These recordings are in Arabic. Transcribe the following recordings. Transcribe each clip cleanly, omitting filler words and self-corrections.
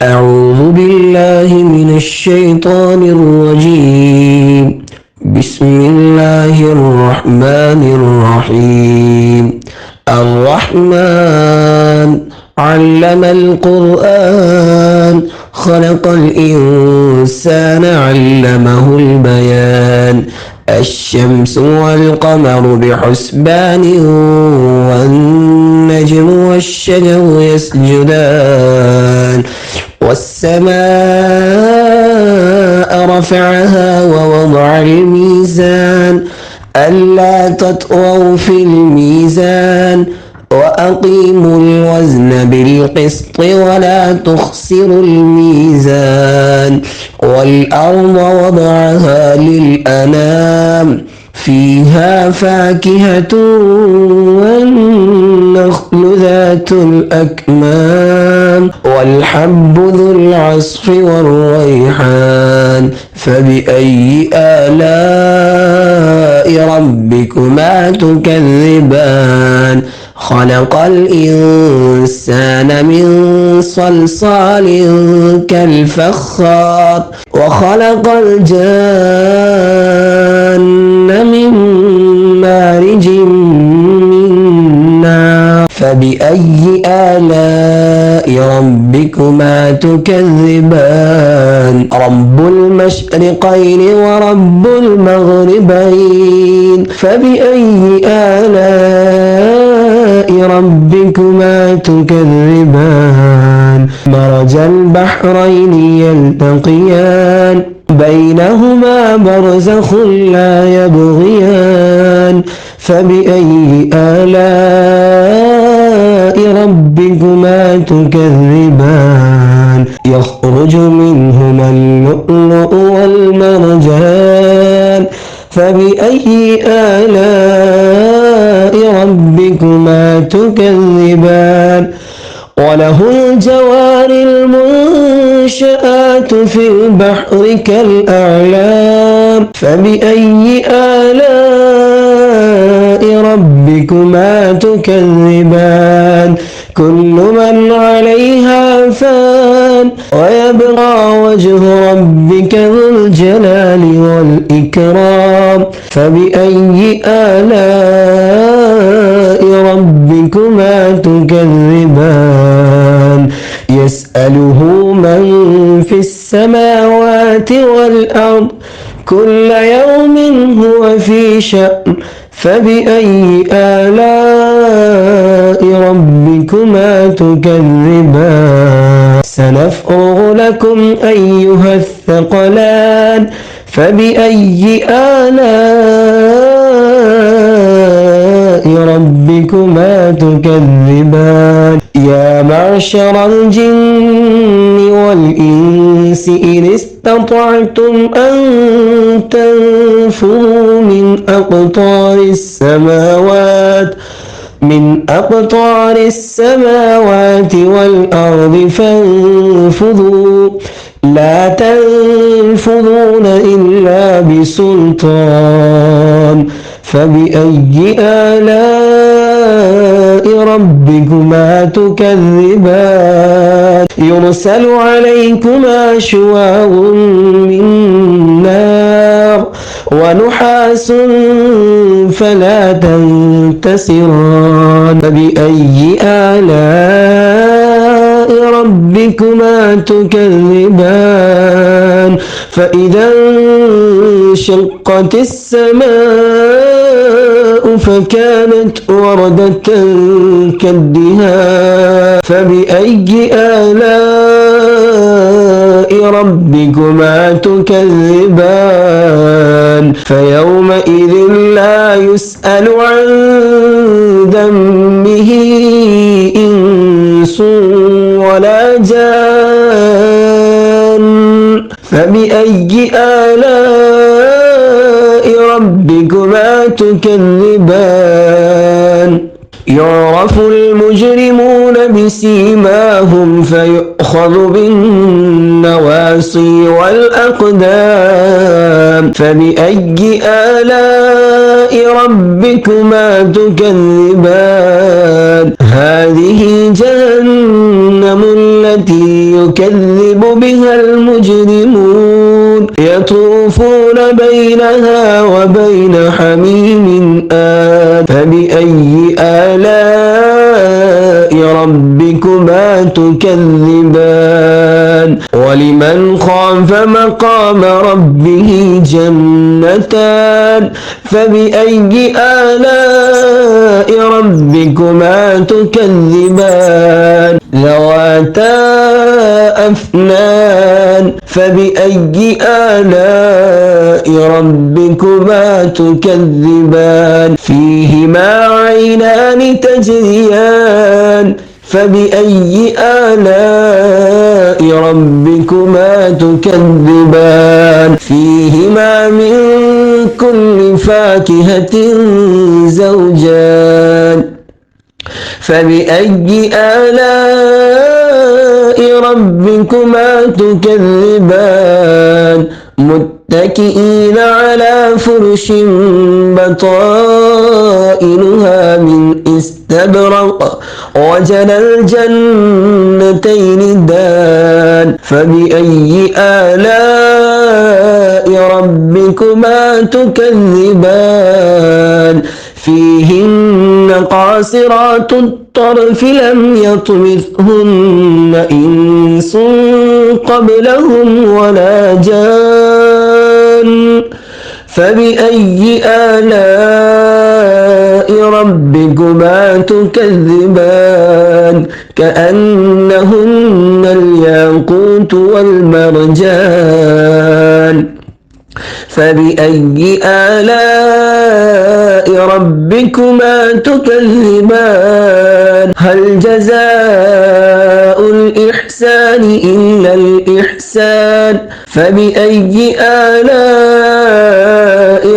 أعوذ بالله من الشيطان الرجيم. بسم الله الرحمن الرحيم. الرحمن علم القرآن خلق الإنسان علمه البيان. الشمس والقمر بحسبان والنجم والشجر يسجدان والسماء رفعها ووضع الميزان ألا تطغوا في الميزان وأقيموا الوزن بالقسط ولا تخسروا الميزان والأرض وضعها للأنام فيها فاكهة والنخل ذات الأكمام والحب ذو العصف والريحان فبأي آلاء ربكما تكذبان خلق الإنسان من صلصال كالفخار وخلق الجان من مارج من نار فبأي آلاء ربكما تكذبان رب المشرقين ورب المغربين فبأي آلاء ربكما تكذبان مرج البحرين يلتقيان بينهما برزخ لا يبغيان فبأي آلاء ربكما تكذبان يخرج منهما اللؤلؤ والمرجان فبأي آلاء ربكما تكذبان وله الجوار المنشآت في البحر كالأعلام فبأي آلاء ربكما تكذبان كل من عليها فان ويبقى وجه ربك ذو الجلال والإكرام فبأي آلاء ربكما تكذبان يسأله من في السماوات والأرض كل يوم هو في شأن فبأي آلاء ربكما تكذبان سنفرغ لكم أيها الثقلان فبأي آلاء ربكما تكذبان يا معشر الجن والإنس إن استطعتم أن تنفذوا من أقطار السماوات والأرض فانفذوا لا تنفذون إلا بسلطان فبأي آلاء ربكما تكذبان يرسل عليكما شواظ من نار ونحاس فلا تنتصران فبأي آلاء ربكما تكذبان فإذا انشقت السماء فكانت وردة كالدهان فبأي آلاء ربكما تكذبان فيومئذ لا يسأل عن ذنبه إنس ولا جان فبأي آلاء ربكما تكذبان يعرف المجرمون بسيماهم فيؤخذ بالنواصي والأقدام فبأي آلاء ربكما تكذبان هذه جهنم التي يكذب بها المجرمون يطوفون بينها وبين حميم آن فبأي آلاء ربكما تكذبان ولمن خاف مقام ربه جنتان فبأي آلاء ربكما تكذبان ذواتا أفنان فبأي آلاء ربكما تكذبان فيهما عينان تجريان فبأي آلاء ربكما تكذبان فيهما من كل فاكهة زوجان فبأي آلاء ربكما تكذبان متكئين على فرش بطائنها من استبرق وجنى الجنتين دان فبأي آلاء ربكما تكذبان فيهن قاصرات الطرف لم يطمثهن إنس قبلهم ولا جان فبأي آلاء ربكما تكذبان كأنهن الياقوت والمرجان فبأي آلاء ربكما تكذبان هل جزاء الإحسان إلا الإحسان فبأي آلاء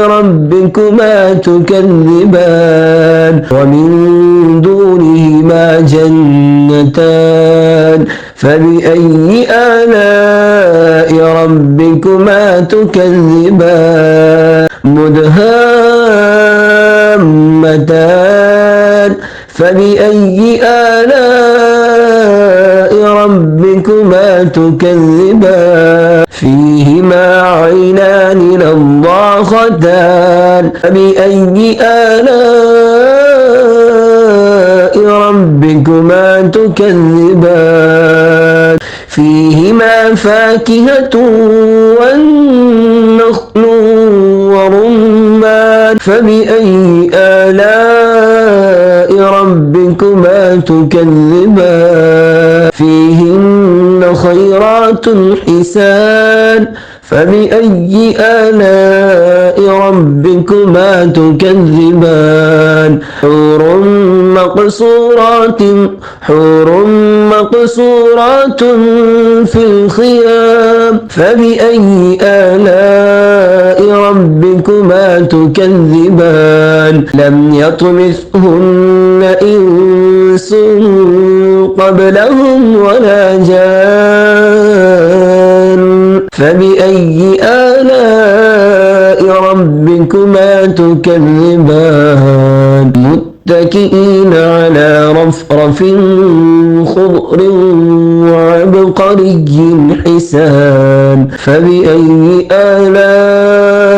ربكما تكذبان ومن دونهما جنتان فبأي آلاء ربكما تكذبان مدهامتان فبأي آلاء ربكما تكذبان فيهما عينان نضاختان فبأي آلاء ربكما تكذبان فيهما فاكهة والنخل ورمان فبأي آلاء ربكما تكذبان فيهن خيرات حسان فبأي آلاء ربكما تكذبان حور مقصورات في الخيام فبأي آلاء ربكما تكذبان لم يطمثهن إنس قبلهم ولا جان فبأي آلاء ربكما تكذبان متكئين على رفرف خضر وعبقري حسان فبأي آلاء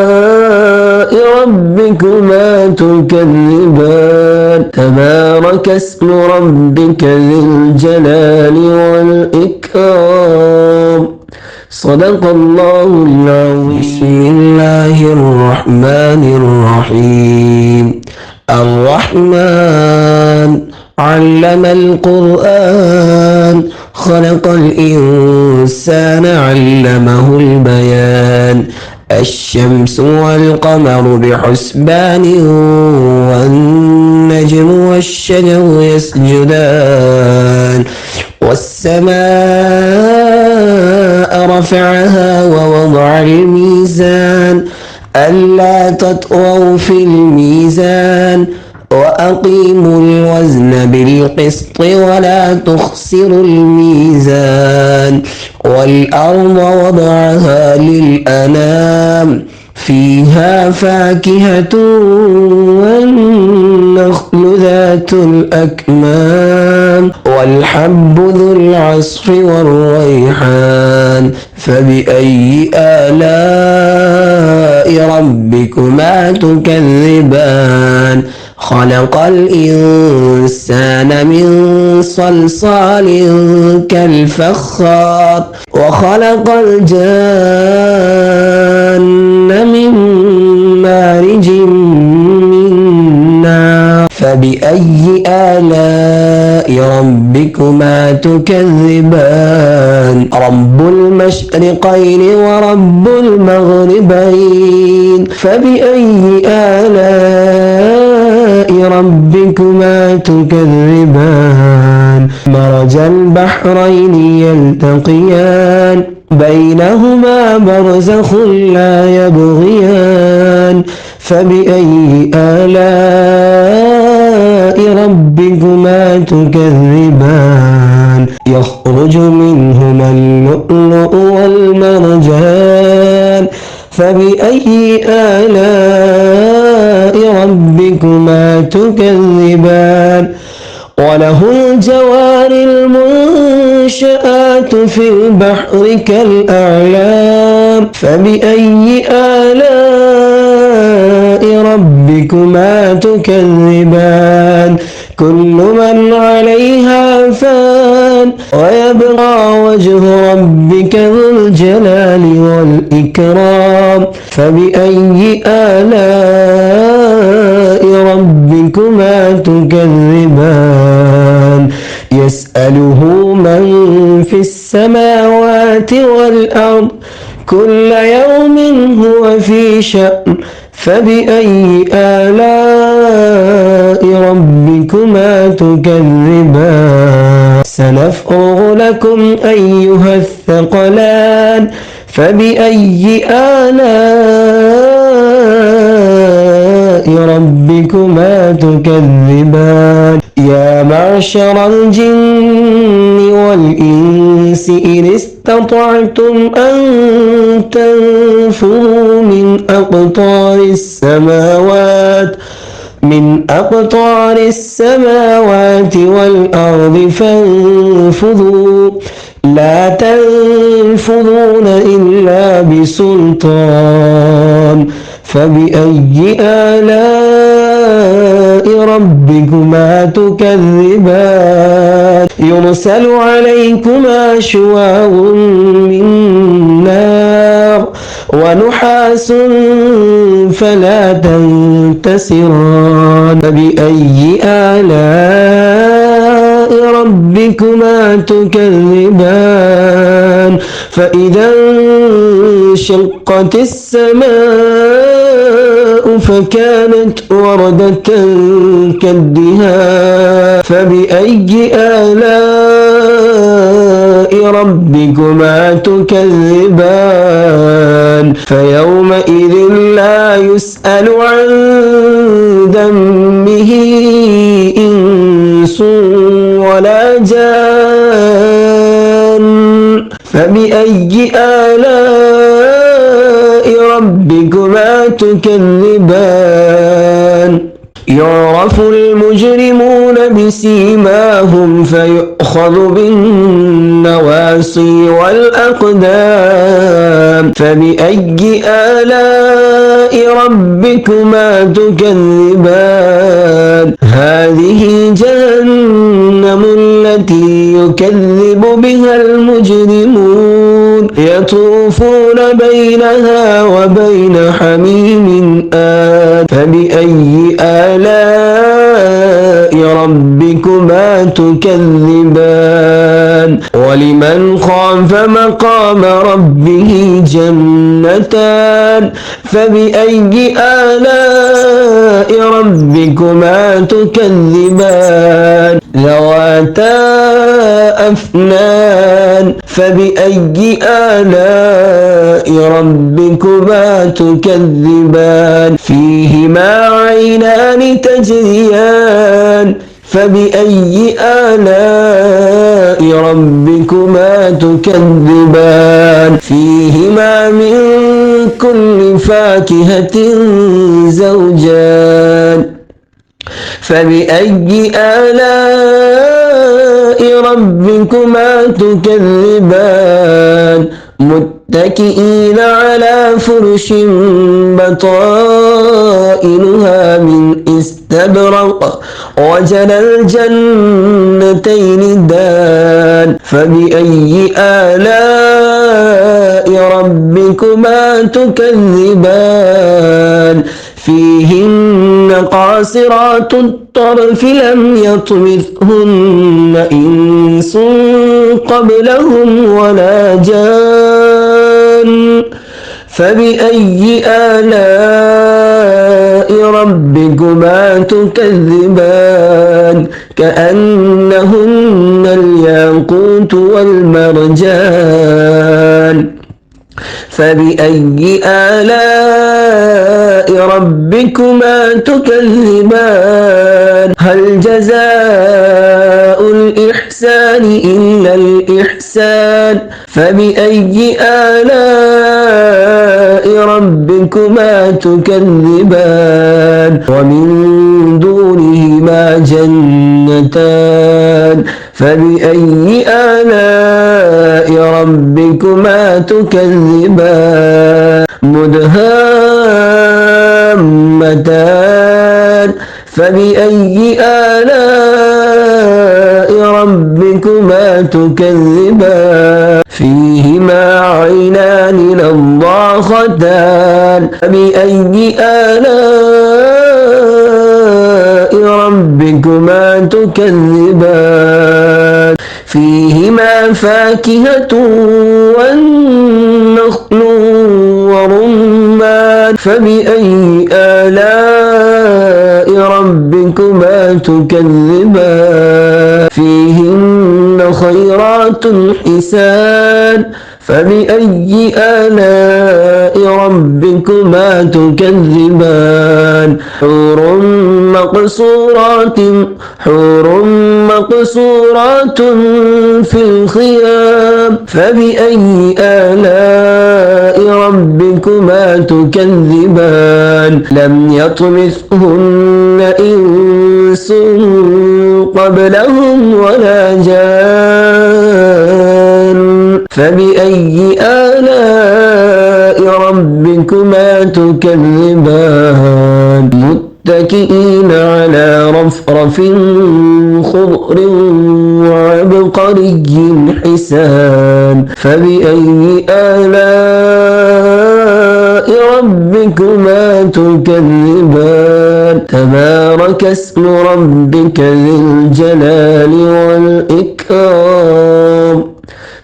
ربكما تكذبان تبارك اسم ربك ذي الجلال والإكرام صدق الله العظيم بسم الله الرحمن الرحيم الرحمن علم القرآن خلق الإنسان علمه البيان الشمس والقمر بحسبان والنجم والشجر يسجدان والسماء رفعها ووضع الميزان ألا تطغوا في الميزان وأقيموا الوزن بالقسط ولا تخسروا الميزان والأرض وضعها للأنام فيها فاكهة والنخل ذات ذات الأكمام والحب ذو العصف والريحان فبأي آلاء ربكما تكذبان خلق الإنسان من صلصال كالفخار وخلق الجان من مارج من نار فبأي آلاء ربكما تكذبان رب المشرقين ورب المغربين فبأي آلاء ربكما تكذبان مرج البحرين يلتقيان بينهما برزخ لا يبغيان فبأي آلاء ربكما تكذبان يخرج منهما اللؤلؤ والمرجان فبأي آلاء ربكما تكذبان وله الجوار المنشآت في البحر كالأعلام فبأي آلاء ربكما تكذبان كل من عليها فان ويبقى وجه ربك ذو الجلال والإكرام فبأي آلاء ربكما تكذبان يسأله من في السماوات والأرض كل يوم هو في شأن فبأي آلاء ربكما تكذبان سنفرغ لكم أيها الثقلان فبأي آلاء ربكما تكذبان يا معشر الجن والإنس إن استطعتم أن تنفذوا من أقطار السماوات والأرض فانفذوا لا تنفذون إلا بسلطان فبأي آلاء ربكما تكذبان يرسل عليكما شواظ من نار ونحاس فلا تنتصران فبأي آلاء ربكما تكذبان فإذا انشقت السماء فكانت وردة كالدهان فبأي آلاء ربكما تكذبان فيومئذ لا يسأل عن ذنبه إنس ولا جان فبأي آلاء ربكما تكذبان يعرف المجرمون بسيماهم فيؤخذ بالنواصي والأقدام فبأي آلاء ربكما تكذبان هذه جهنم التي يكذب بها المجرمون يطوفون بينها وبين حميم آن فبأي آلاء ربكما تكذبان ولمن خاف مقام ربه جنتان فبأي آلاء ربكما تكذبان ذواتا أفنان فبأي آلاء ربكما تكذبان فيهما عينان تجريان فبأي آلاء ربكما تكذبان فيهما من كل فاكهة زوجان فبأي آلاء ربكما تكذبان متكئين على فرش بطائنها من استبرق وجنى الجنتين دان فبأي آلاء ربكما تكذبان فيهن قاصرات الطرف لم يطمثهن إنس قبلهم ولا جان فبأي آلاء ربكما تكذبان كأنهن الياقوت والمرجان فبأي آلاء ربكما تكذبان هل جزاء الإحسان إلا الإحسان فبأي آلاء ربكما تكذبان ومن دونهما جنتان فبأي آلاء ربكما تكذبان مدهامتان فبأي آلاء ربكما تكذبان فيهما عينان نضاختان فبأي آلاء ربكما تكذبان فيهما فاكهة والنخل ورمان فبأي آلاء ربكما تكذبان فيهن خيرات حسان فبأي آلاء ربكما تكذبان حور مقصورات في الخيام فبأي آلاء ربكما تكذبان لم يطمثهن إنس قبلهم ولا جان فبأي آلاء ربكما تكذبان متكئين على رفرف خضر وعبقري حسان فبأي آلاء ربكما تكذبان تبارك اسم ربك ذي الجلال والإكرام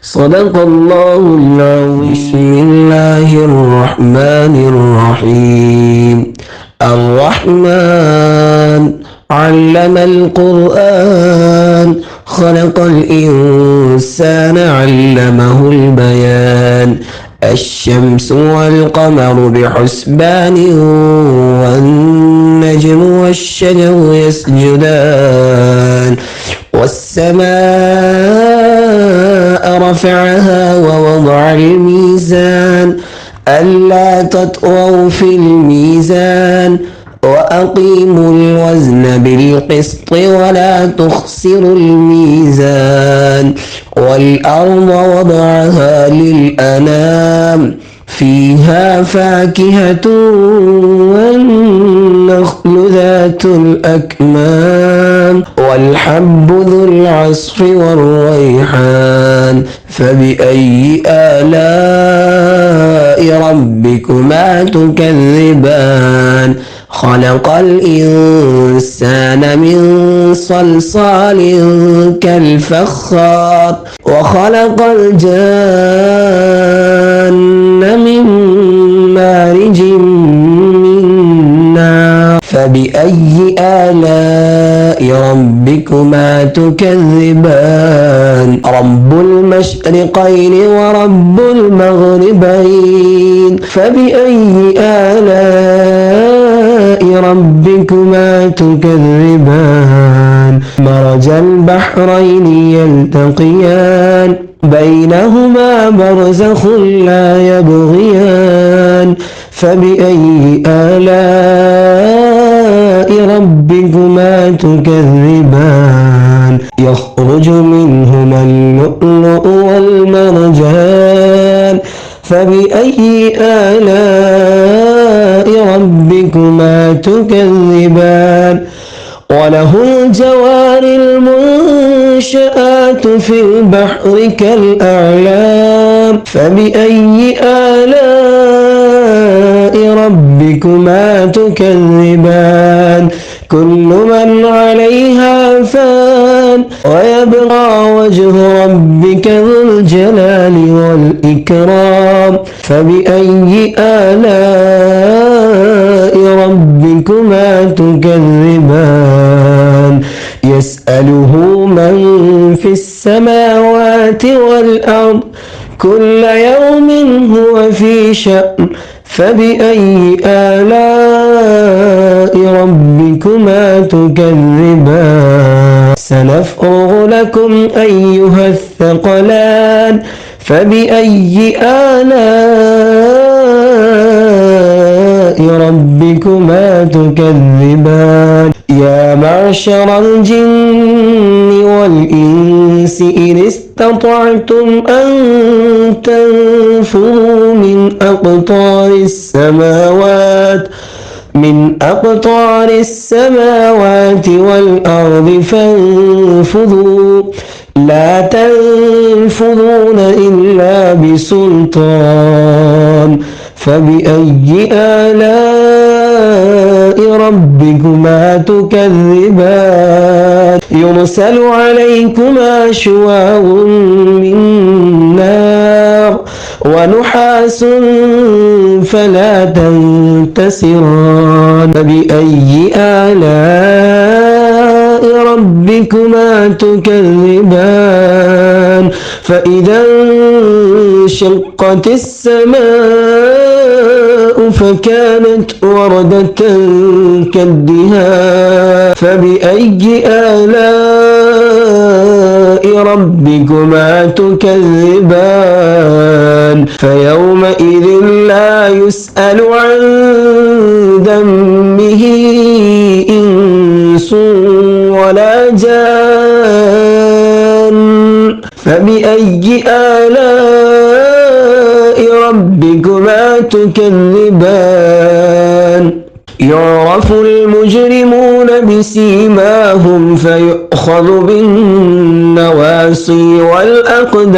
صدق الله العظيم بسم الله الرحمن الرحيم الرحمن علم القرآن خلق الإنسان علمه البيان الشمس والقمر بحسبان والنجم والشجر يسجدان والسماء رفعها ووضع الميزان ألا تطغوا في الميزان وأقيموا الوزن بالقسط ولا تخسروا الميزان والأرض وضعها للأنام فيها فاكهة والنخل ذات الأكمام والحب ذو العصف والريحان فبأي آلاء ربكما تكذبان خلق الإنسان من صلصال كالفخار وخلق الجان من مارج من نار فبأي آلاء ربكما تكذبان رب المشرقين ورب المغربين فبأي آلاء ربكما تكذبان مرج البحرين يلتقيان بينهما برزخ لا يبغيان فبأي آلاء ربكما ربكما تكذبان يخرج منهما اللؤلؤ والمرجان فبأي آلاء ربكما تكذبان وله الجوار المنشآت في البحر كالأعلام فبأي آلاء ربكما تكذبان كل من عليها فان ويبقى وجه ربك ذو الجلال والإكرام فبأي آلاء ربكما تكذبان يسأله من في السماوات والأرض كل يوم هو في شأن فبأي آلاء ربكما تكذبان سنفرغ لكم أيها الثقلان فبأي آلاء ربكما تكذبان يا معشر الجن والإنس إن استطعتم أن تنفذوا من أقطار السماوات والأرض فانفذوا لا تنفذون إلا بسلطان فبأي آلاء ربكما تكذبان يرسل عليكما شواظ من نار ونحاس فلا تنتصران فبأي آلاء ربكما تكذبان فإذا انشقت السماء فكانت وردة كالدهان فبأي آلاء ربكما تكذبان فيومئذ لا يسأل عن ذنبه إنس ولا جان فبأي آلاء ربكما تكذبان يعرف المجرمون بسيماهم فيؤخذ بالنواصي والأقدام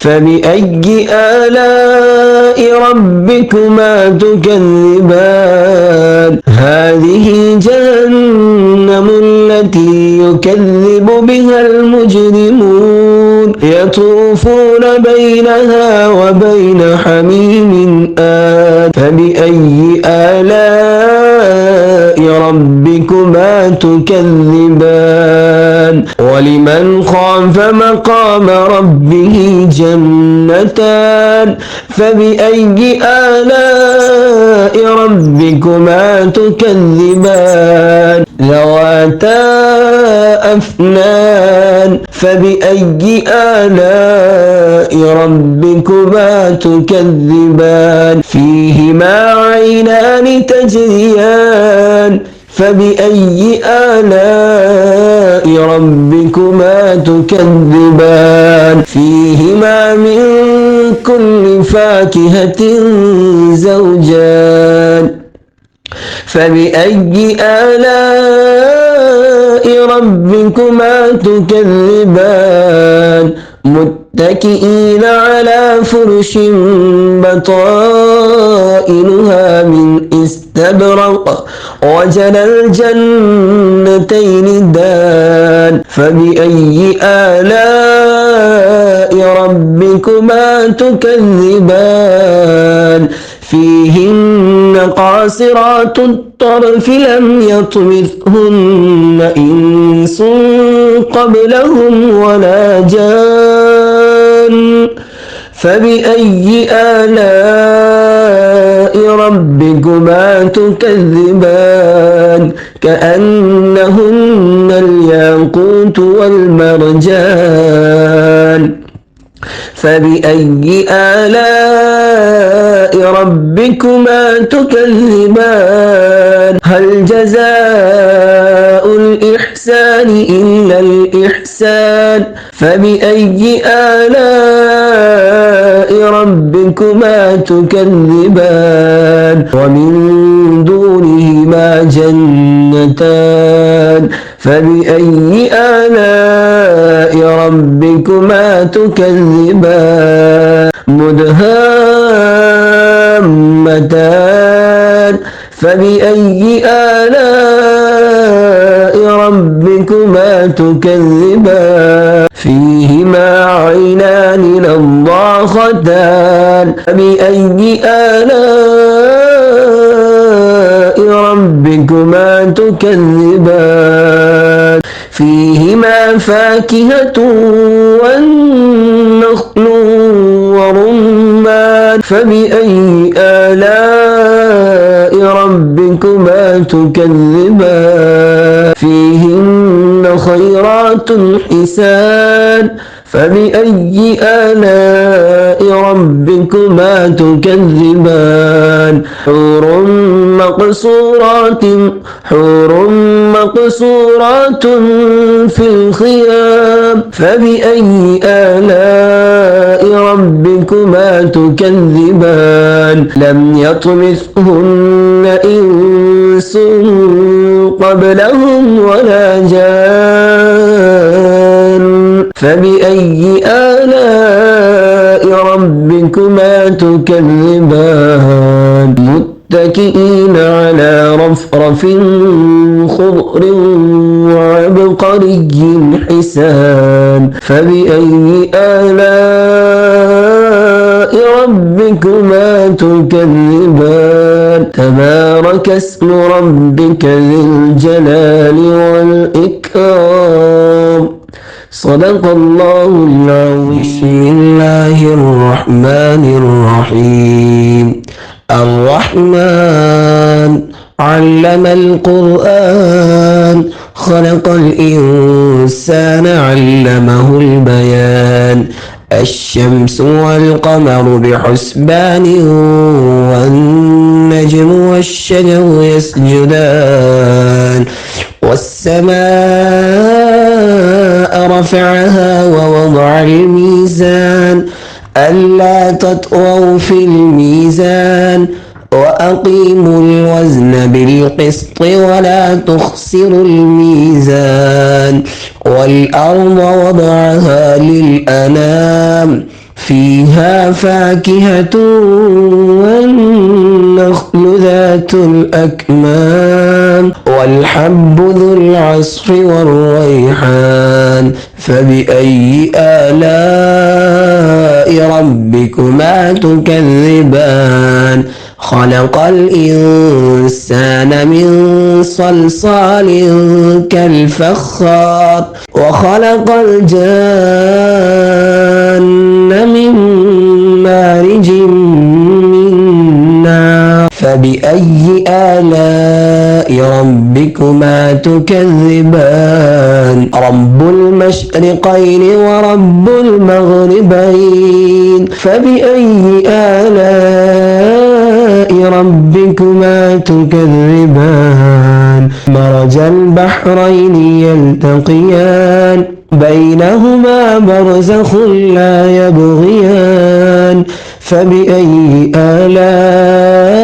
فبأي آلاء ربكما تكذبان هذه جهنم التي يكذب بها المجرمون يطوفون بينها وبين حميم آن فبأي آلاء ربكما تكذبان ولمن خاف مقام ربه جنتان فبأي آلاء ربكما تكذبان ذواتا أفنان فبأي آلاء ربكما تكذبان فيهما عينان تجريان فبأي آلاء ربكما تكذبان فيهما من كل فاكهة زوجان فبأي آلاء ربكما تكذبان متكئين على فرش بطائنها من استبرق وجنى الجنتين دان فبأي آلاء ربكما تكذبان فيهن قاصرات الطرف لم يطمثهن إنس قبلهم ولا جان فبأي آلاء ربكما تكذبان كأنهن الياقوت والمرجان فبأي آلاء ربكما تكذبان هل جزاء الإحسان إلا الإحسان فبأي آلاء ربكما تكذبان ومن دونهما جنتان فبأي آلاء ربكما تكذبان مدهامتان فبأي آلاء ربكما تكذبان فيهما عينان نضاختان فبأي آلاء ربكما تكذبان فيهما فاكهة والنخل ورمان فبأي آلاء ربكما تكذبان فيهن خيرات حسان فبأي آلاء ربكما تكذبان حور مقصورات في الخيام فبأي آلاء ربكما تكذبان لم يطمثهن إنس قبلهم ولا جان فبأي آلاء ربكما تكذبان متكئين على رفرف خضر وعبقري حسان فبأي آلاء ربكما تكذبان تبارك اسم ربك ذي الجلال والإكرام صدق الله العظيم بسم الله الرحمن الرحيم الرحمن علم القرآن خلق الإنسان علمه البيان الشمس والقمر بحسبان والنجم والشجر يسجدان والسماء رفعها ووضع الميزان ألا تطغوا في الميزان وأقيموا الوزن بالقسط ولا تخسروا الميزان والأرض وضعها للأنام فيها فاكهة والنخل ذات الأكمام والحب ذو العصف والريحان فبأي آلاء ربكما تكذبان خلق الإنسان من صلصال كالفخار وخلق الجان من مارج من نار فبأي آلاء ربكما تكذبان رب المشرقين ورب المغربين فبأي آلاء ربكما تكذبان مرج البحرين يلتقيان بينهما برزخ لا يبغيان فبأي آلاء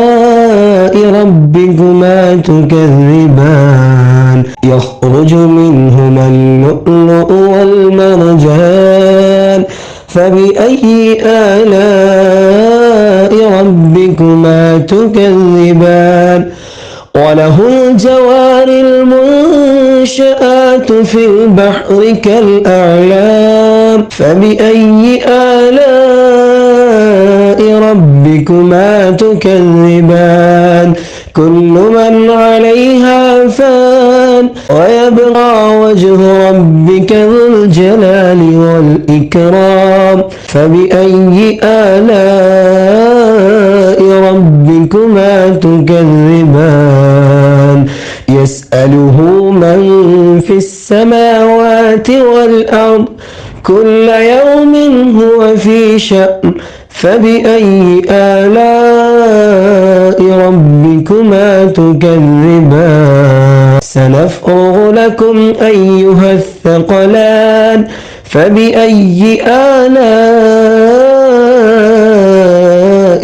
ربكما تكذبان يخرج منهما اللؤلؤ والمرجان فبأي آلاء ربكما تكذبان وله الجوار المنشآت في البحر كالأعلام فبأي آلاء ربكما تكذبان كل من عليها فان ويبقى وجه ربك ذو الجلال والإكرام فبأي آلاء ربكما تكذبان يسأله من في السماوات والأرض كل يوم هو في شأن فبأي آلاء ربكما تكذبان سنفرغ لكم أيها الثقلان فبأي آلاء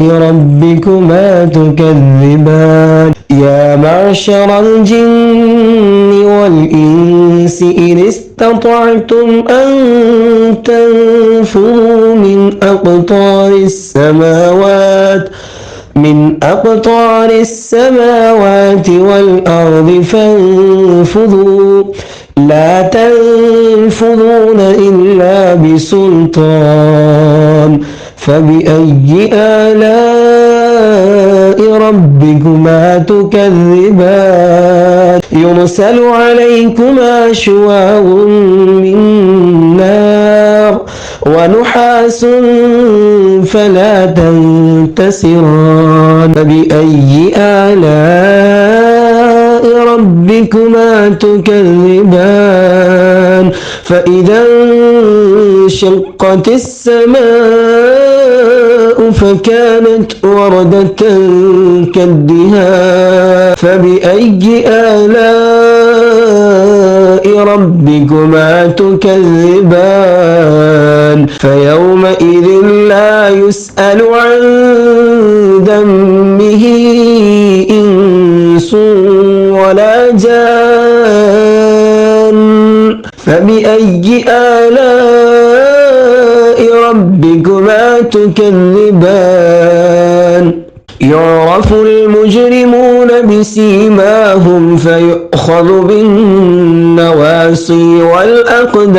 ربكما تكذبان يا معشر الجن والإنس إن استطعتم أن تنفذوا من أقطار السماوات والأرض فانفذوا لا تنفذون إلا بسلطان فبأي آلاء ربكما تكذبان يرسل عليكما شواظ من نار ونحاس فلا تنتصران فبأي آلاء ربكما تكذبان فإذا انشقت السماء فكانت وردة كالدهان فبأي آلاء ربكما تكذبان فيومئذ لا يسأل عن ذنبه إنس ولا جان فبأي آلاء ربكما تكذبان يعرف المجرمون بسيماهم فيؤخذ بالنواصي والأقدام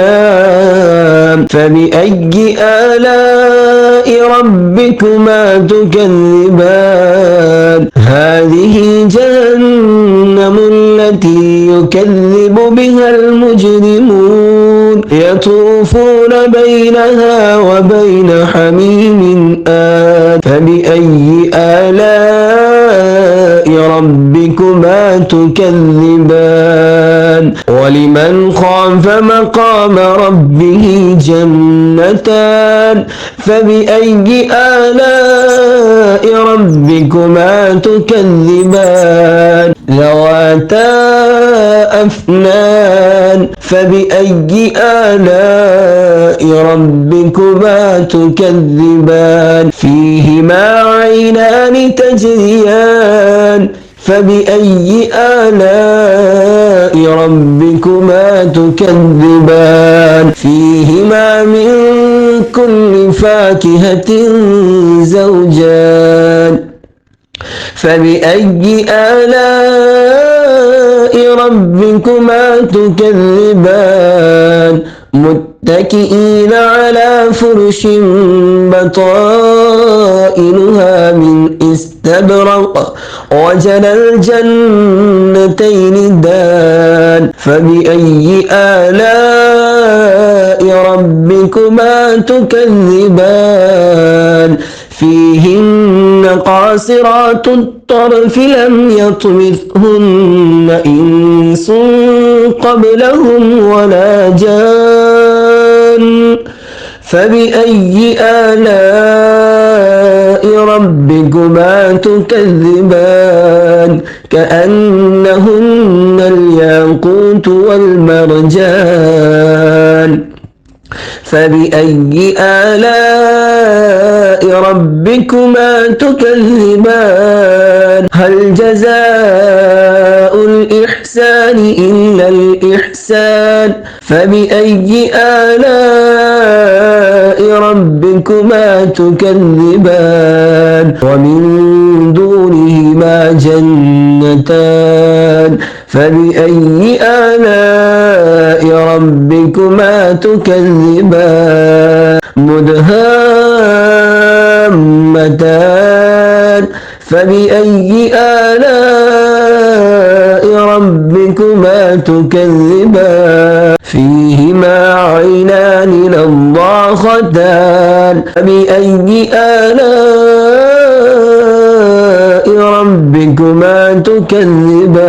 فبأي آلاء ربكما تكذبان هذه جهنم التي يكذب بها المجرمون يطوفون بينها وبين حميم آن فبأي آلاء ربكما تكذبان ولمن خاف مقام ربه جنتان فبأي آلاء ربكما تكذبان ذواتا أفنان فبأي آلاء ربكما تكذبان فيهما عينان تجريان فبأي آلاء ربكما تكذبان فيهما من كل فاكهة زوجان فبأي آلاء ربكما تكذبان متكئين على فرش بطائنها من استبرق وجنى الجنتين دان فبأي آلاء ربكما تكذبان فيهن قاصرات الطرف لم يطمثهن إنس قبلهم ولا جان فبأي آلاء ربكما تكذبان كأنهن الياقوت والمرجان فبأي آلاء ربكما تكذبان هل جزاء الإحسان إلا الإحسان فبأي آلاء ربكما تكذبان ومن دونهما جنتان فبأي آلاء ربكما تكذبان مدهامتان فبأي آلاء ربكما تكذبان فيهما عينان نضاختان فبأي آلاء ربكما تكذبان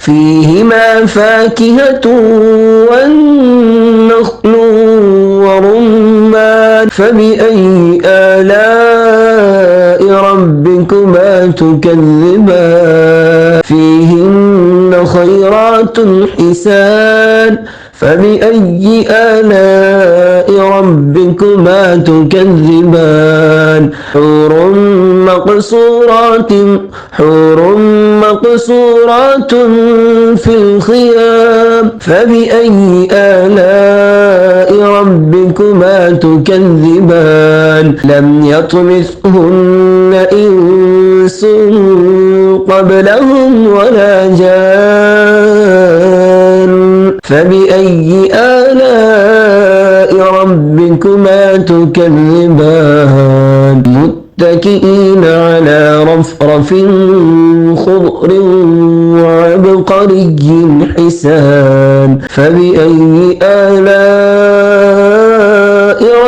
فيهما فاكهة والنخل ورمان فبأي آلاء ربكما تكذبان فيهن خيرات حسان فبأي آلاء ربكما تكذبان حور مقصورات في الخيام فبأي آلاء ربكما تكذبان لم يطمثهن إنس قبلهم ولا جان فبأي آلاء ربكما تكذبان متكئين على رفرف خضر وعبقري حسان فبأي آلاء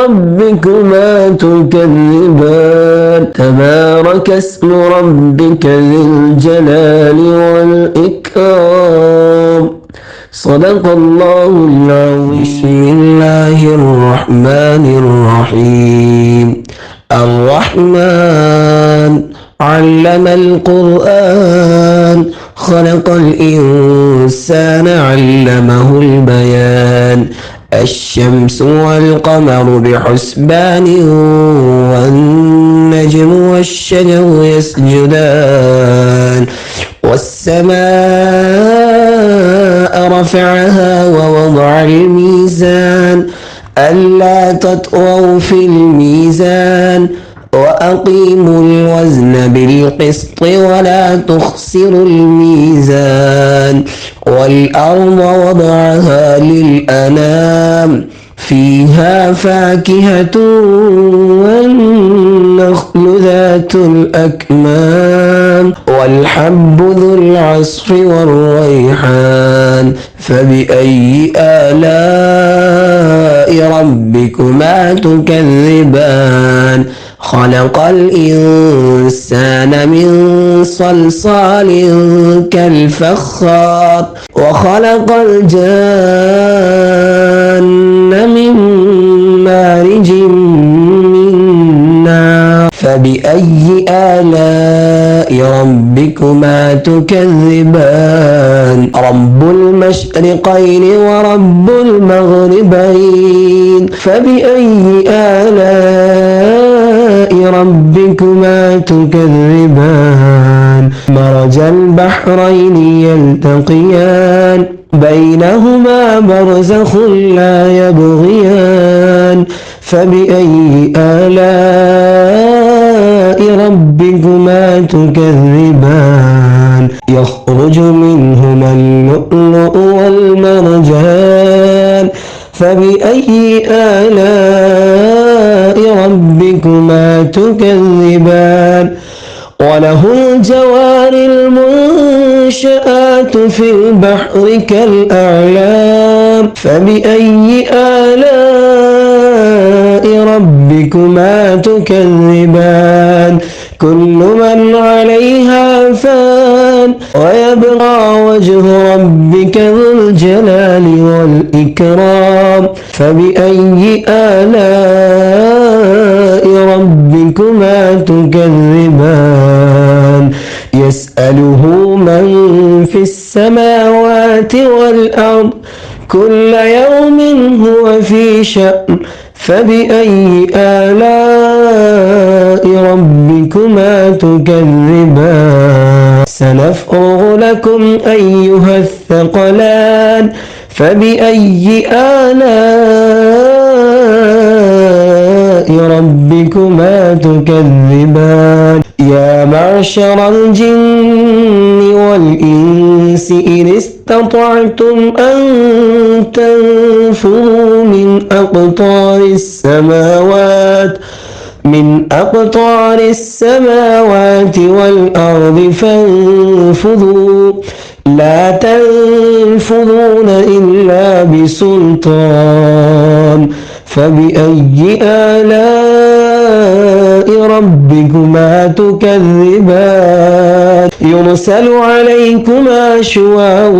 ربكما تكذبان تبارك اسم ربك ذي الجلال والإكرام صدق الله العظيم بسم الله الرحمن الرحيم الرحمن علم القرآن خلق الإنسان علمه البيان الشمس والقمر بحسبان والنجم والشجر يسجدان والسماء رفعها ووضع الميزان ألا تطغوا في الميزان وأقيموا الوزن بالقسط ولا تخسروا الميزان والأرض وضعها للأنام فيها فاكهة والنخل ذات الأكمام والحب ذو العصف والريحان فبأي آلاء ربكما تكذبان خلق الإنسان من صلصال كالفخار وخلق الجان من مارج من نار فبأي آلاء ربكما تكذبان رب المشرقين ورب المغربين فبأي آلاء ربكما تكذبان مرج البحرين يلتقيان بينهما برزخ لا يبغيان فبأي آلاء ربكما تكذبان يخرج منهما اللؤلؤ والمرجان فبأي آلاء ربكما تكذبان وله الجوار المنشآت في البحر كالأعلام فبأي آلاء ربكما تكذبان كل من عليها فان ويبقى وجه ربك ذو الجلال والإكرام فبأي آلاء ربكما تكذبان يسأله من في السماوات والأرض كل يوم هو في شأن فبأي آلاء ربكما تكذبان سنفرغ لكم أيها الثقلان فبأي آلاء ربكما تكذبان يا معشر الجن والإنس إن استطعتم أن تنفذوا من أقطار السماوات والأرض فانفذوا لا تنفذون إلا بسلطان فبأي آلاء ربكما تكذبان يرسل عليكما شواظ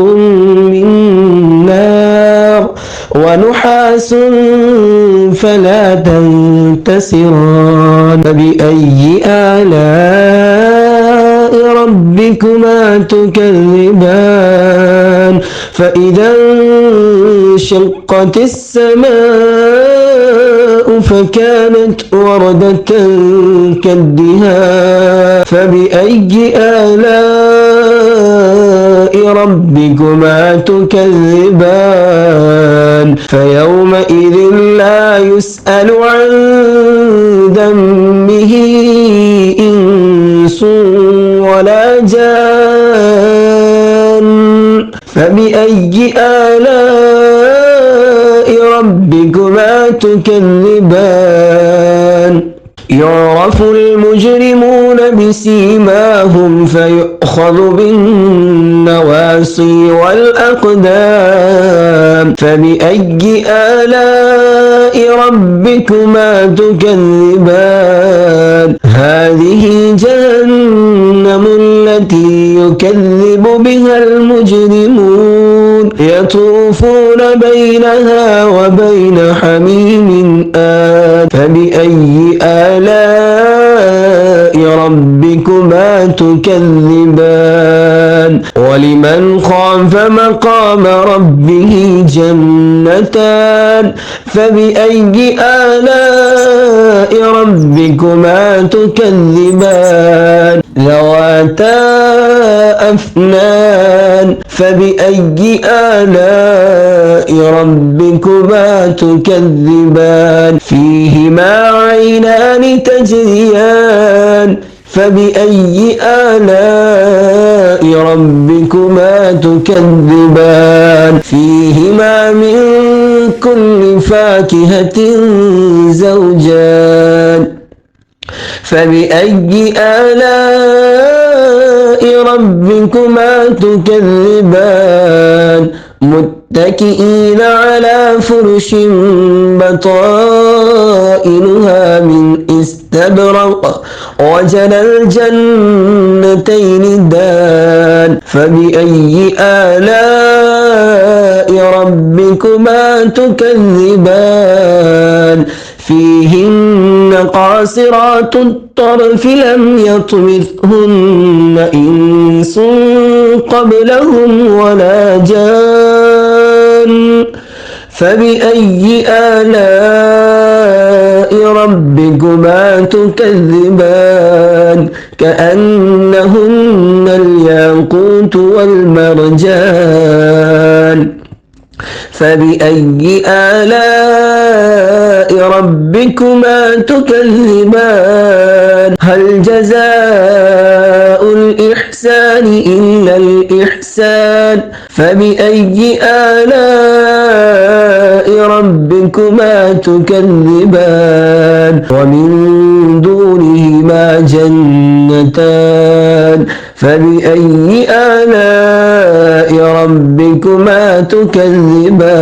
من نار ونحاس فلا تنتصران فبأي آلاء ربكما تكذبان فإذا انشقت السماء فكانت وردة كالدهان فبأي آلاء ربكما تكذبان فيومئذ لا يسأل عن ذنبه إنس ولا جان فبأي آلاء ربكما تكذبان يعرف المجرمون بسيماهم فيؤخذ بالنواصي والأقدام فبأي آلاء ربكما تكذبان هذه جهنم التي يكذب بها المجرمون يطوفون بينها وبين حميم آن فبأي آلاء ربكما تكذبان ولمن خاف مقام ربه جنتان فبأي آلاء ربكما تكذبان ذواتا أفنان فبأي آلاء ربكما تكذبان فيهما عينان تجريان فبأي آلاء ربكما تكذبان فيهما من كل فاكهة زوجان فبأي آلاء ربكما تكذبان متكئين على فرش بطائنها من استبرق وجنى الجنتين دان فبأي آلاء ربكما تكذبان فيهن قاصرات الطرف لم يطمثهن إنس قبلهم ولا جان فبأي آلاء ربكما تكذبان كأنهن الياقوت والمرجان فبأي آلاء ربكما تكذبان هل جزاء الإحسان إلا الإحسان فبأي آلاء ربكما تكذبان ومن دونهما جنتان فبأي آلاء ربكما تكذبان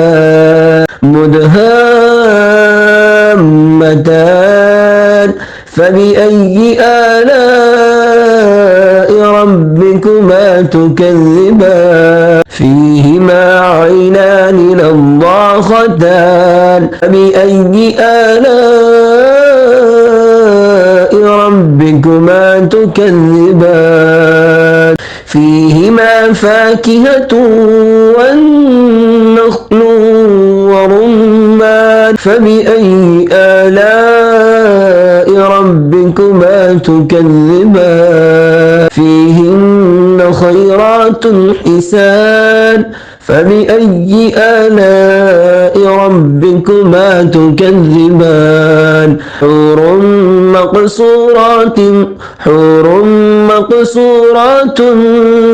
مدهامتان فبأي آلاء ربكما تكذبان فيهما عينان نضاختان فبأي آلاء ربكما تكذبان فيهما فاكهة والنخل ورمان فبأي آلاء ربكما تكذبان فيهن خيرات حسان فبأي آلاء ربكما تكذبان حور مقصورات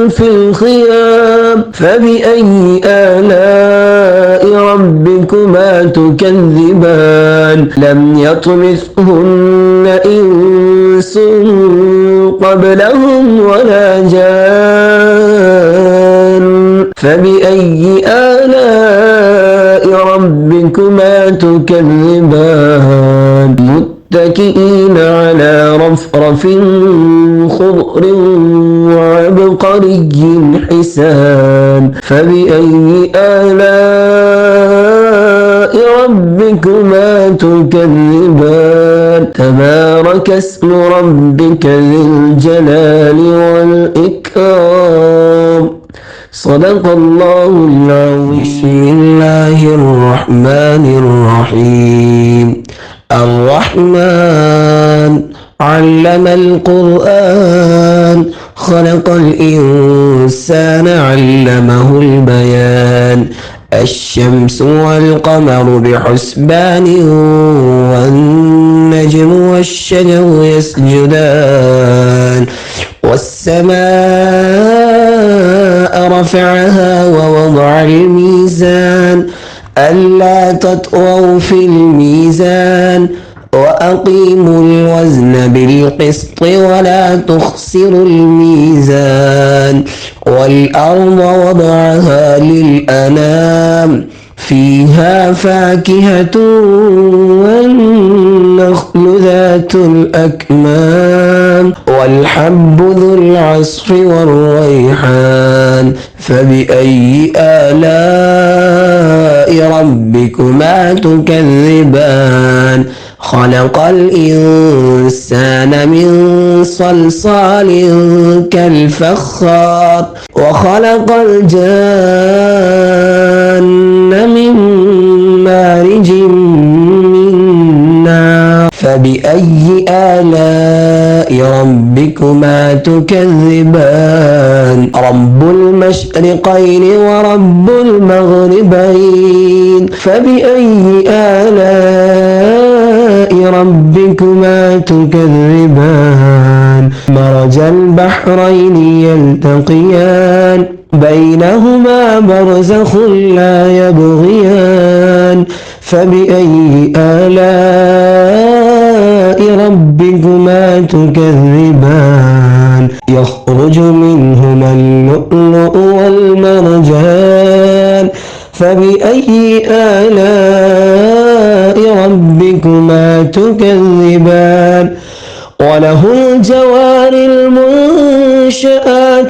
في الخيام فبأي آلاء ربكما تكذبان لم يطمثهن إنس قبلهم ولا جان فبأي آلاء ربكما تكذبان متكئين على رفرف خضر وعبقري حسان فبأي آلاء ربكما تكذبان تبارك اسم ربك ذي الجلال والإكرام صدق الله العظيم. بسم الله الرحمن الرحيم. الرحمن علم القرآن خلق الإنسان علمه البيان الشمس والقمر بحسبان والنجم والشجر يسجدان والسماء رفعها ووضع الميزان ألا تطغوا في الميزان وأقيموا الوزن بالقسط ولا تخسروا الميزان والأرض وضعها للأنام فيها فاكهة والنخل ذات الأكمام والحب ذو العصف والريحان فبأي آلاء ربكما تكذبان خلق الإنسان من صلصال كالفخار وخلق الجان من مارج من نار فبأي آلاء ربكما تكذبان رب المشرقين ورب المغربين فبأي آلاء ربكما تكذبان مرج البحرين يلتقيان بينهما برزخ لا يبغيان فبأي آلاء ربكما تكذبان يخرج منهما اللؤلؤ والمرجان فبأي آلاء ربكما تكذبان وله الجوار المنشآت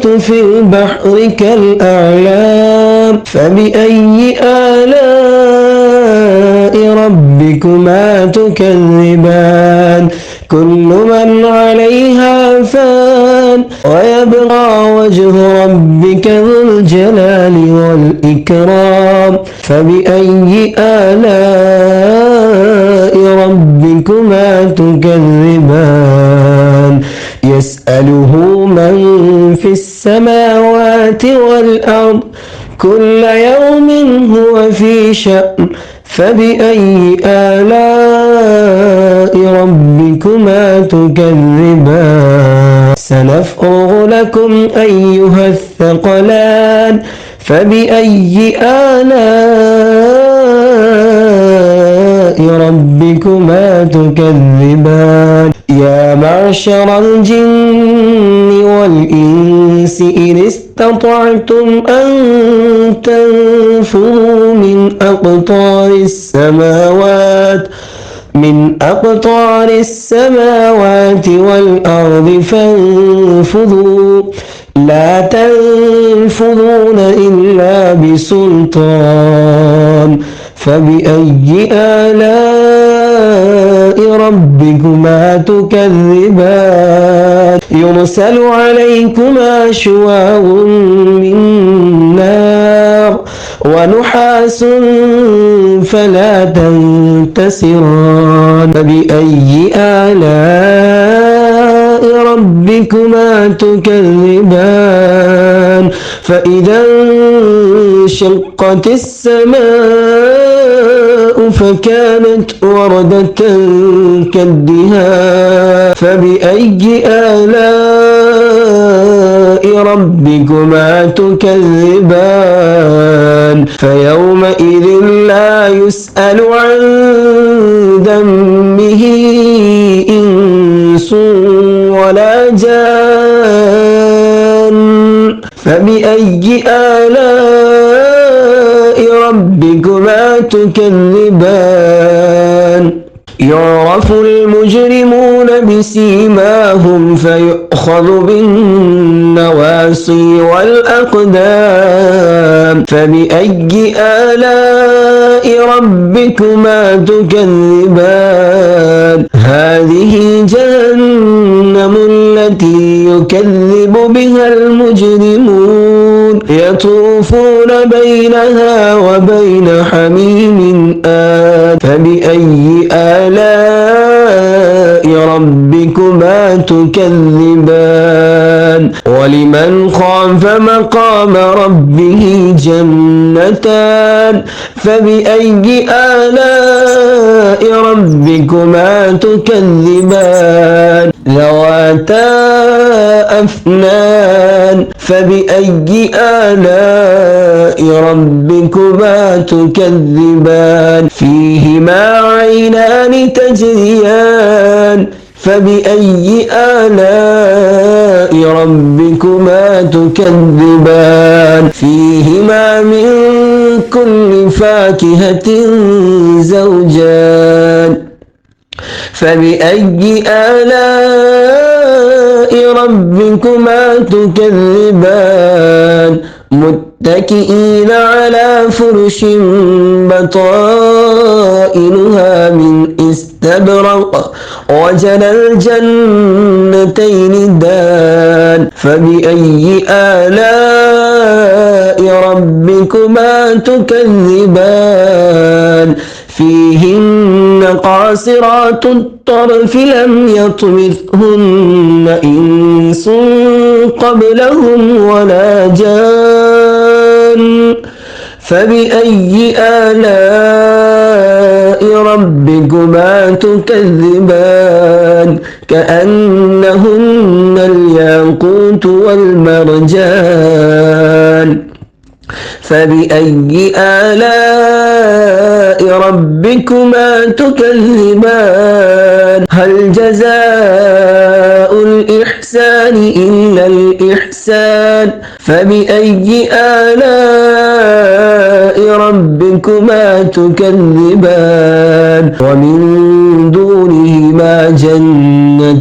في البحر كالأعلام فبأي آلاء ربكما تكذبان كل من عليها فان ويبقى وجه ربك ذو الجلال والإكرام فبأي آلاء ربكما تكذبان يسأله من في السماوات والأرض كل يوم هو في شأن فبأي آلاء ربكما تكذبان سنفرغ لكم أيها الثقلان فبأي آلاء ربكما تكذبان يا معشر الجن والإنس إن استطعتم أن تنفذوا من أقطار السماوات والأرض فانفذوا لا تنفذون إلا بسلطان فبأي آلاء ربكما تكذبان يرسل عليكما شواظ من نار ونحاس فلا تنتصران فبأي آلاء ربكما تكذبان فإذا انشقت السماء فكانت وردة كالدهان فبأي آلاء ربكما تكذبان فيومئذ لا يسأل عن ذنبه إنس ولا جان فبأي آلاء ربكما تكذبان يعرف المجرمون بسيماهم فيؤخذ بالنواصي والأقدام فبأي آلاء ربكما تكذبان هذه جهنم التي يكذب بها المجرمون يطوفون بينها وبين حميم آن فبأي آلاء ربكما تكذبان ولمن خاف مقام ربه جنتان فبأي آلاء ربكما تكذبان ذواتا أفنان فبأي آلاء ربكما تكذبان فيهما عينان تجريان فبأي آلاء ربكما تكذبان فيهما من كل فاكهة زوجان فبأي آلاء ربكما تكذبان متكئين على فرش بطائنها من استبرق وجنى الجنتين دان فبأي آلاء ربكما تكذبان فيهن قاصرات الطرف لم يطمثهن إنس قبلهم ولا جان فبأي آلاء ربكما تكذبان كأنهن الياقوت والمرجان فبأي آلاء ربكما تكذبان هل جزاء الإحسان إلا الإحسان فبأي آلاء ربكما تكذبان ومن دونهما جنتان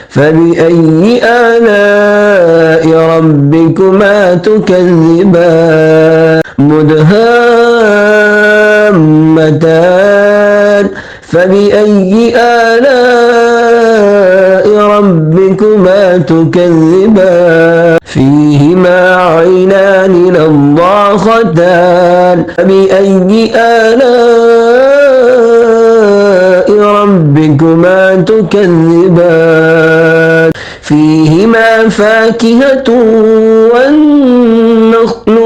فبأي آلاء ربكما تكذبان مدهامتان فبأي آلاء ربكما تكذبان فيهما عينان نضاختان فبأي آلاء ربكما تكذبان فيهما فاكهة والنخل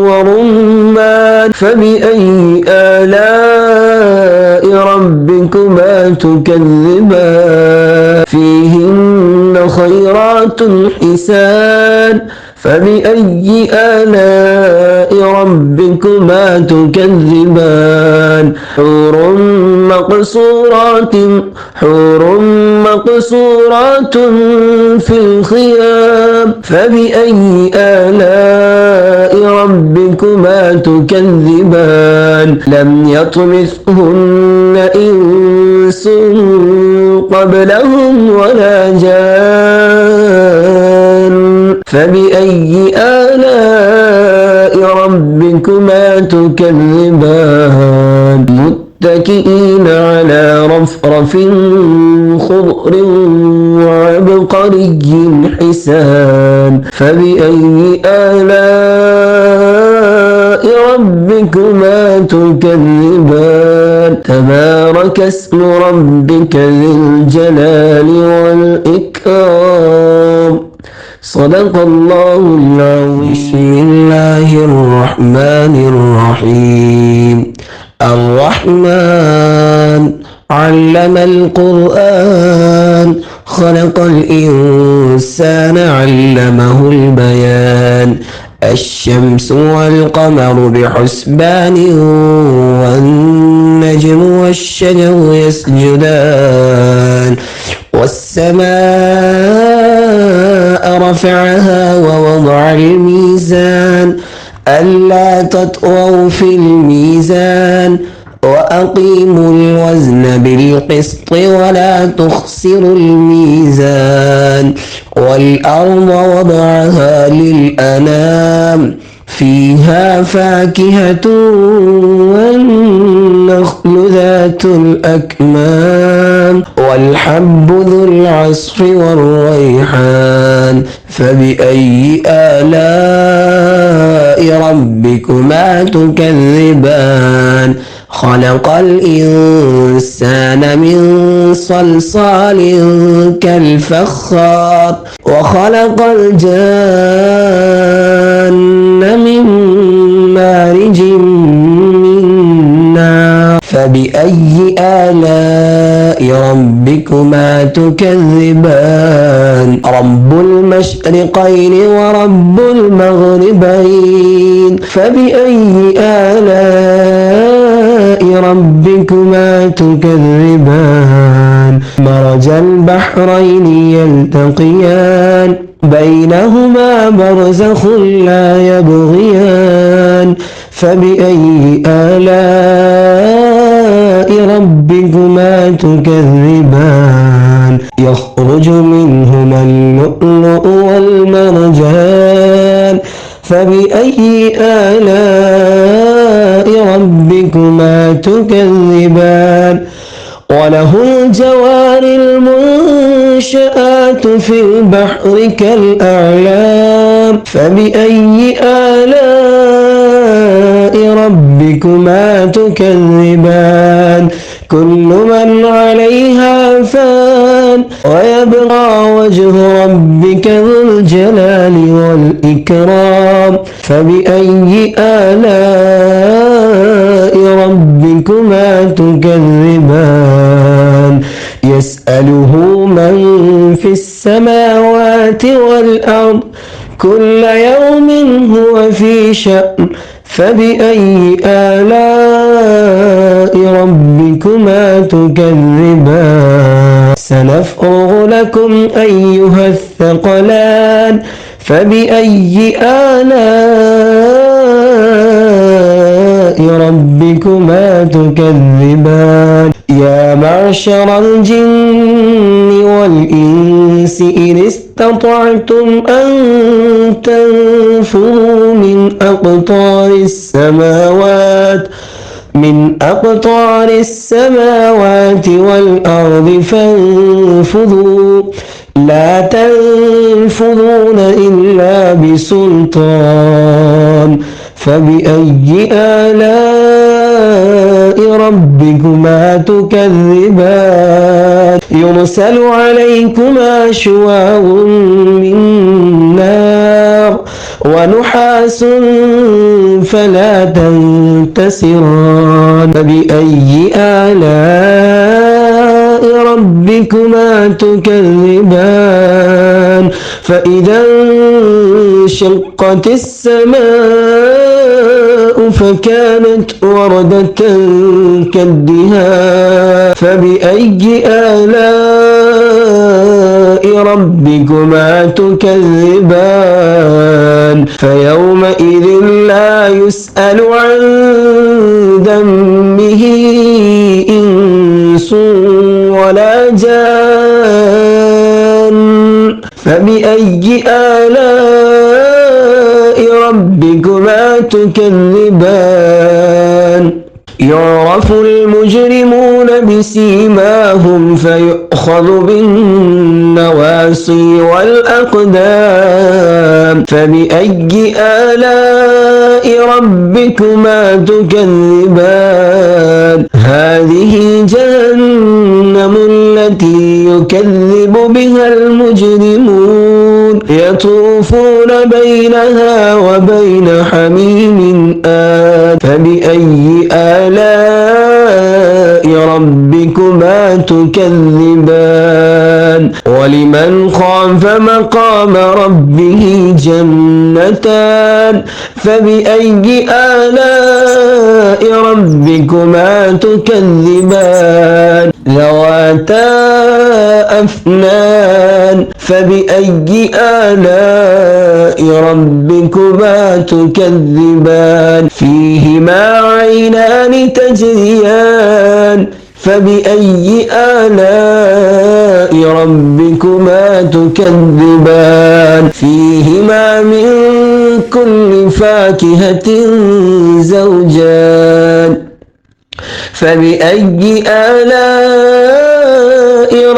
ورمان فبأي آلاء ربكما تكذبان فيهن خيرات حسان فبأي آلاء ربكما تكذبان حور مقصورات في الخيام فبأي آلاء ربكما تكذبان لم يطمثهن إنس قبلهم ولا جان فبأي آلاء ربكما تكذبان متكئين على رفرف خضر وعبقري حسان فبأي آلاء ربكما تكذبان تبارك اسم ربك ذي الجلال والإكرام صدق الله العظيم بسم الله الرحمن الرحيم الرحمن علم القرآن خلق الإنسان علمه البيان الشمس والقمر بحسبان والنجم والشجر يسجدان والسماء رفعها ووضع الميزان ألا تطغوا في الميزان وأقيموا الوزن بالقسط ولا تخسروا الميزان والأرض وضعها للأنام فيها فاكهة والنخل ذات الأكمام والحب ذو العصف والريحان فبأي آلاء ربكما تكذبان خلق الإنسان من صلصال كالفخار وخلق الجان من مارج من نار فبأي آلاء ربكما تكذبان رب المشرقين ورب المغربين فبأي آلاء ربكما تكذبان مرج البحرين يلتقيان بينهما برزخ لا يبغيان فبأي آلاء ربكما تكذبان يخرج منهما اللؤلؤ والمرجان فبأي آلاء ربكما تكذبان وله الجوار المنشآت في البحر كالأعلام فبأي آلاء ربكما تكذبان كل من عليها فان ويبقى وجه ربك ذو الجلال والإكرام فبأي آلاء ربكما تكذبان يسأله من في السماوات والأرض كل يوم هو في شأن فبأي آلاء ربكما تكذبان سنفرغ لكم أيها الثقلان فبأي آلاء ربكما تكذبان يا معشر الجن والإنس إن استطعتم أن تنفذوا من أقطار السماوات والأرض فانفذوا لا تنفذون إلا بسلطان فبأي آلاء ربكما تكذبان يرسل عليكما شواظ من نار ونحاس فلا تنتصران فبأي آلاء ربكما تكذبان فإذا انشقت السماء فكانت وردة كالدهان فبأي آلاء ربكما تكذبان فيومئذ لا يسأل عن ذنبه إنس ولا جان فبأي آلاء ربكما تكذبان يعرف المجرمون بسيماهم فيؤخذ بالنواصي والأقدام فبأي آلاء ربكما تكذبان هذه جهنم التي يكذب بها المجرمون يطوفون بينها وبين حميم آن فبأي آلاء ربكما تكذبان جنتان ولمن خاف مقام ربه جنتان فبأي آلاء ربكما تكذبان ذواتا أفنان فبأي آلاء ربكما تكذبان فيهما عينان تجريان فبأي آلاء ربكما تكذبان فيهما من كل فاكهة زوجان فبأي آلاء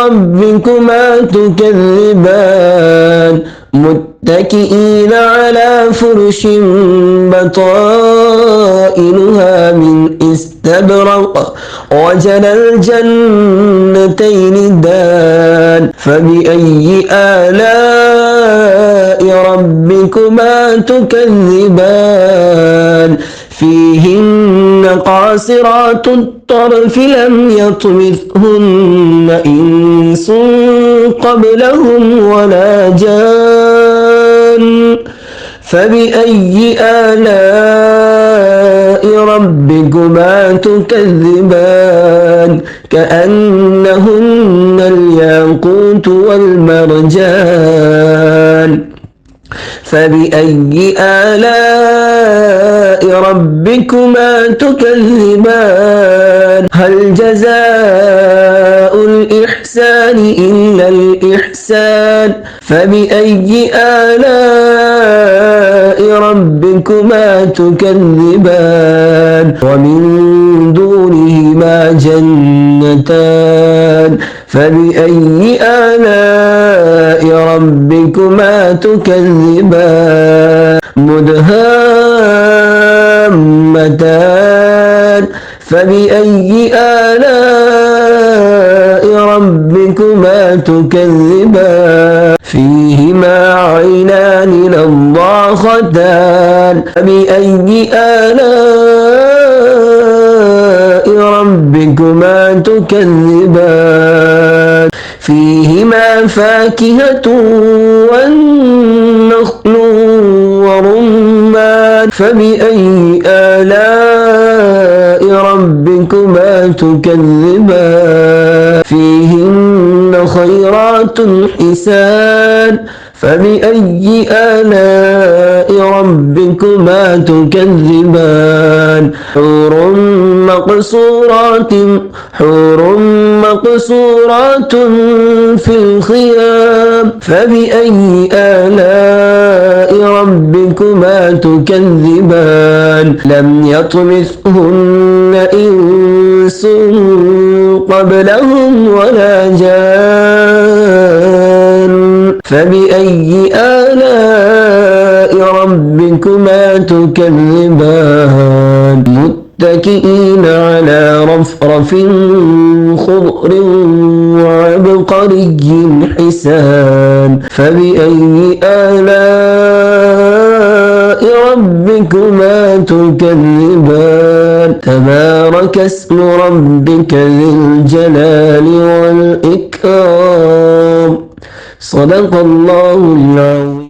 ربكما تكذبان متكئين على فرش بطائنها من استبرق وجنى الجنتين دان فبأي آلاء ربكما تكذبان فيهن قاصرات الطرف لم يطمثهن إنس قبلهم ولا جان فبأي آلاء ربكما تكذبان كأنهن الياقوت والمرجان فبأي آلاء ربكما تكذبان هل جزاء الإحسان إلا الإحسان فبأي آلاء ربكما تكذبان ومن دونهما جنتان فبأي آلاء ربكما تكذبان مدهامتان فبأي آلاء ربكما تكذبان فيهما عينان نضاختان فبأي آلاء ربكما تكذبان فيهما فاكهة والنخل ورمان فبأي آلاء ربكما تكذبان فيهن خيرات حسان فبأي آلاء ربكما تكذبان حور مقصورات في الخيام فبأي آلاء ربكما تكذبان لم يطمثهن إنس قبلهم ولا جان فبأي آلاء ربكما تكذبان متكئين على رفرف خضر وعبقري حسان فبأي آلاء ربكما تكذبان تبارك اسم ربك ذي الجلال والإكرام صدق الله العظيم.